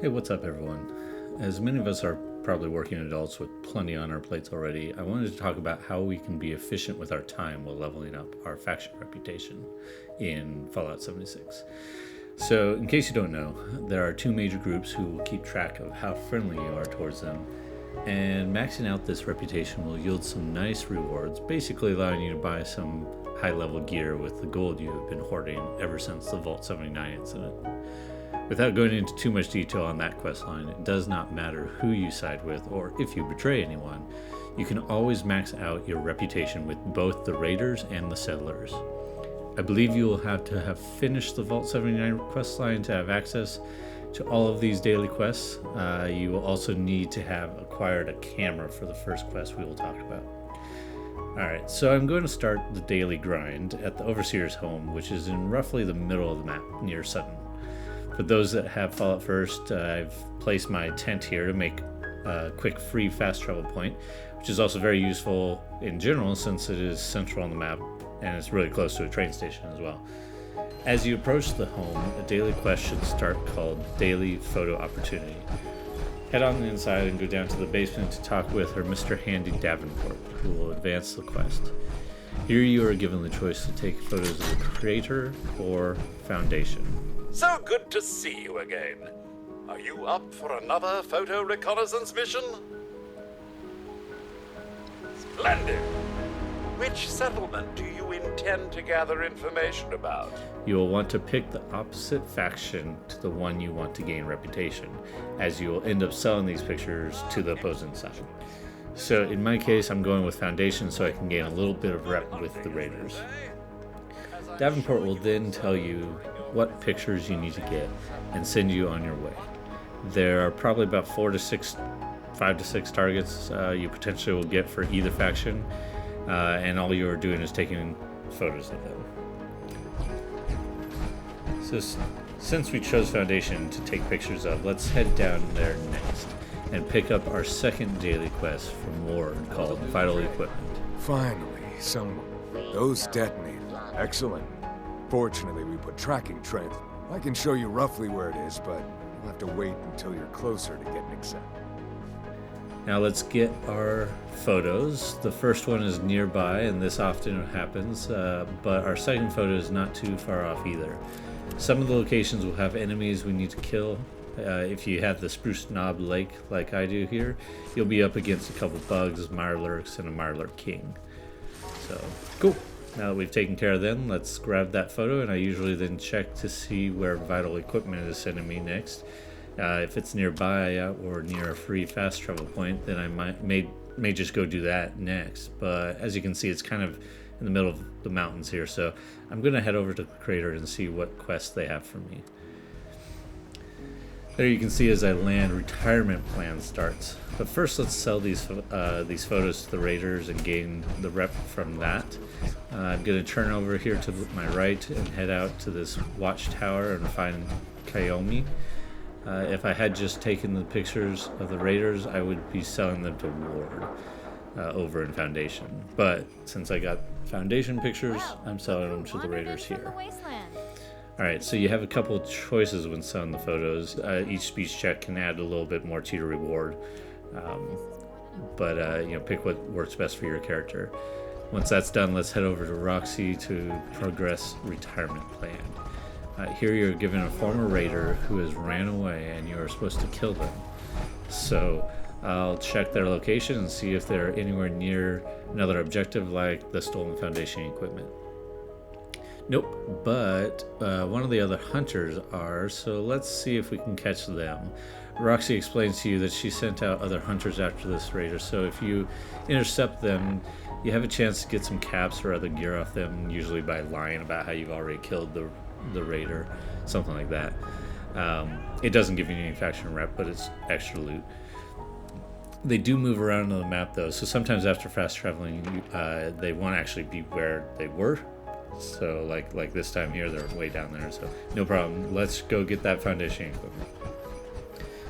Hey, what's up, everyone? As many of us are probably working adults with plenty on our plates already, I wanted to talk about how we can be efficient with our time while leveling up our faction reputation in Fallout 76. So, in case you don't know, there are two major groups who will keep track of how friendly you are towards them, and maxing out this reputation will yield some nice rewards, basically allowing you to buy some high level gear with the gold you have been hoarding ever since the Vault 79 incident. Without going into too much detail on that questline, it does not matter who you side with or if you betray anyone, you can always max out your reputation with both the raiders and the settlers. I believe you will have to have finished the Vault 79 questline to have access to all of these daily quests. You will also need to have acquired a camera for the first quest we will talk about. Alright, so I'm going to start the daily grind at the Overseer's home, which is in roughly the middle of the map near Sutton. For those that have Fallout First, I've placed my tent here to make a quick free fast travel point, which is also very useful in general since it is central on the map and it's really close to a train station as well. As you approach the home, a daily quest should start called Daily Photo Opportunity. Head on the inside and go down to the basement to talk with her Mr. Handy Davenport, who will advance the quest. Here you are given the choice to take photos of the Creator or Foundation. So good to see you again. Are you up for another photo reconnaissance mission? Splendid. Which settlement do you intend to gather information about? You will want to pick the opposite faction to the one you want to gain reputation, as you will end up selling these pictures to the opposing side. So in my case, I'm going with Foundation so I can gain a little bit of rep with the Raiders. Davenport will then tell you what pictures you need to get and send you on your way. There are probably about 5 to 6 targets you potentially will get for either faction, and all you're doing is taking photos of them. So since we chose Foundation to take pictures of, let's head down there next and pick up our second daily quest from Ward called Vital Equipment. Finally, someone. Those detonated. Excellent. Fortunately, we put tracking trains. I can show you roughly where it is, but you'll have to wait until you're closer to getting accepted. Now let's get our photos. The first one is nearby, and this often happens, but our second photo is not too far off either. Some of the locations will have enemies we need to kill. If you have the Spruce Knob Lake like I do here, you'll be up against a couple bugs, Mirelurks, and a Mirelurk King. So, cool. Now that we've taken care of them, let's grab that photo, and I usually then check to see where Vital Equipment is sending me next. If it's nearby or near a free fast travel point, then I may just go do that next. But as you can see, it's kind of in the middle of the mountains here, so I'm going to head over to the Crater and see what quests they have for me. There you can see as I land, retirement plan starts. But first, let's sell these photos to the Raiders and gain the rep from that. I'm going to turn over here to my right and head out to this watchtower and find Kayomi. If I had just taken the pictures of the Raiders, I would be selling them to Ward over in Foundation. But since I got Foundation pictures, I'm selling them to the Raiders here. Alright, so you have a couple of choices when selling the photos. Each speech check can add a little bit more to your reward. Pick what works best for your character. Once that's done, let's head over to Roxy to progress retirement plan. Here you're given a former raider who has ran away and you are supposed to kill them. So I'll check their location and see if they're anywhere near another objective like the stolen Foundation equipment. Nope, but one of the other hunters are, so let's see if we can catch them. Roxy explains to you that she sent out other hunters after this raider, so if you intercept them, you have a chance to get some caps or other gear off them, usually by lying about how you've already killed the raider, something like that. It doesn't give you any faction rep, but it's extra loot. They do move around on the map though, so sometimes after fast traveling, they won't actually be where they were. So like this time here, they're way down there, so no problem. Let's go get that Foundation equipment.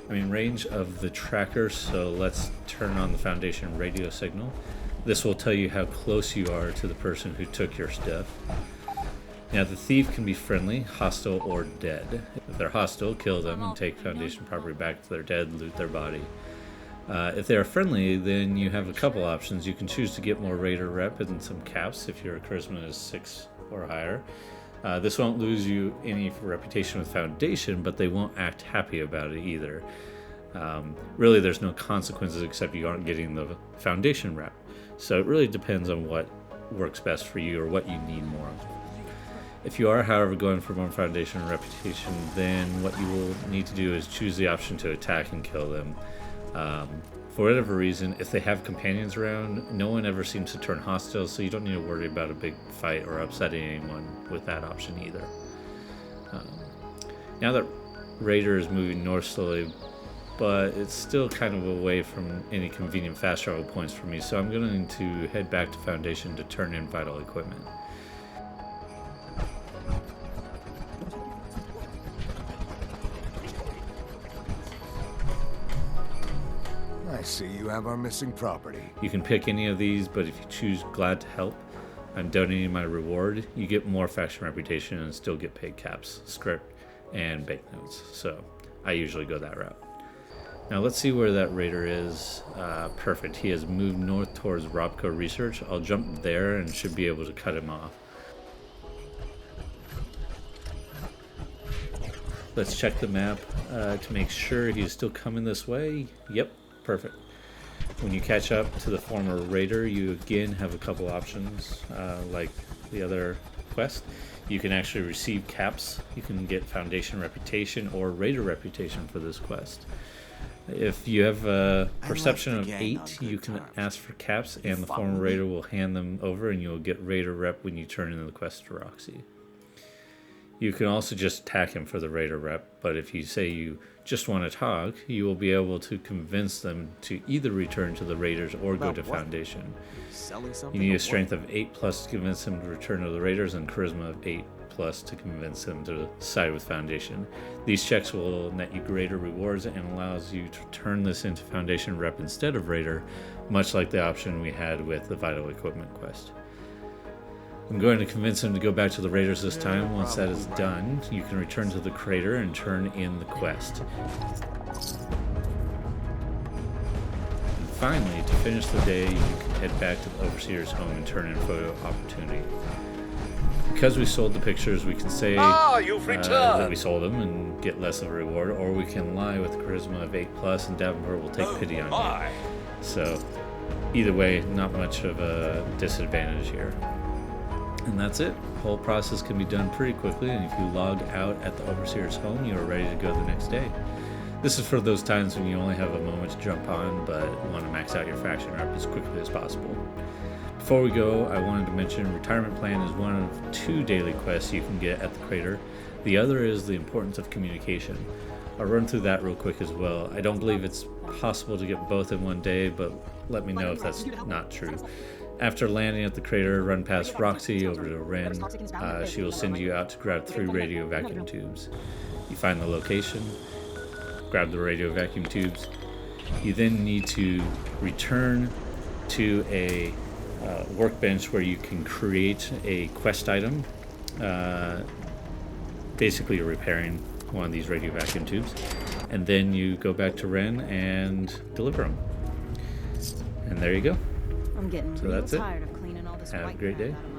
I'm in range of the tracker, so let's turn on the Foundation radio signal. This will tell you how close you are to the person who took your stuff. Now, the thief can be friendly, hostile, or dead. If they're hostile, kill them and take Foundation property back. If they're dead, loot their body. If they are friendly, then you have a couple options. You can choose to get more Raider rep and some caps if your charisma is 6 or higher. This won't lose you any reputation with Foundation, but they won't act happy about it either. Really, there's no consequences except you aren't getting the Foundation rep. So it really depends on what works best for you or what you need more of. If you are, however, going for more Foundation and reputation, then what you will need to do is choose the option to attack and kill them. For whatever reason, if they have companions around, no one ever seems to turn hostile, so you don't need to worry about a big fight or upsetting anyone with that option either. Now that Raider is moving north slowly, but it's still kind of away from any convenient fast travel points for me, so I'm going to head back to Foundation to turn in vital equipment. I see you have our missing property. You can pick any of these, but if you choose Glad to Help, I'm donating my reward. You get more faction reputation and still get paid caps, script, and banknotes. So I usually go that route. Now let's see where that Raider is. Perfect. He has moved north towards Robco Research. I'll jump there and should be able to cut him off. Let's check the map to make sure he's still coming this way. Yep. Perfect. When you catch up to the former Raider, you again have a couple options, like the other quest. You can actually receive caps. You can get Foundation reputation or Raider reputation for this quest. If you have a perception of 8, you can ask for caps, and the former Raider will hand them over, and you'll get Raider rep when you turn in the quest to Roxy. You can also just attack him for the Raider rep, but if you say you just want to talk, you will be able to convince them to either return to the Raiders or go to Foundation. You need a strength of 8+ to convince them to return to the Raiders, and charisma of 8+ to convince them to side with Foundation. These checks will net you greater rewards and allows you to turn this into Foundation rep instead of Raider, much like the option we had with the Vital Equipment quest. I'm going to convince him to go back to the Raiders this time. Once that is done, you can return to the crater and turn in the quest. And finally, to finish the day, you can head back to the Overseer's home and turn in photo opportunity. Because we sold the pictures, we can say you've that returned. we sold them and get less of a reward, or we can lie with charisma of 8+ and Davenport will take pity on you. So, either way, not much of a disadvantage here. And that's it. The whole process can be done pretty quickly, and if you log out at the Overseer's home, you are ready to go the next day. This is for those times when you only have a moment to jump on, but want to max out your faction rep as quickly as possible. Before we go, I wanted to mention Retirement Plan is one of 2 daily quests you can get at the crater. The other is the importance of communication. I'll run through that real quick as well. I don't believe it's possible to get both in one day, but let me know if that's not true. After landing at the crater, run past Roxy over to Ren. She will send you out to grab 3 radio vacuum tubes. You find the location, grab the radio vacuum tubes. You then need to return to a workbench where you can create a quest item. Basically, you're repairing one of these radio vacuum tubes. And then you go back to Ren and deliver them. And there you go. I'm getting So real that's it. tired of cleaning all this Have a white great crap day. out of my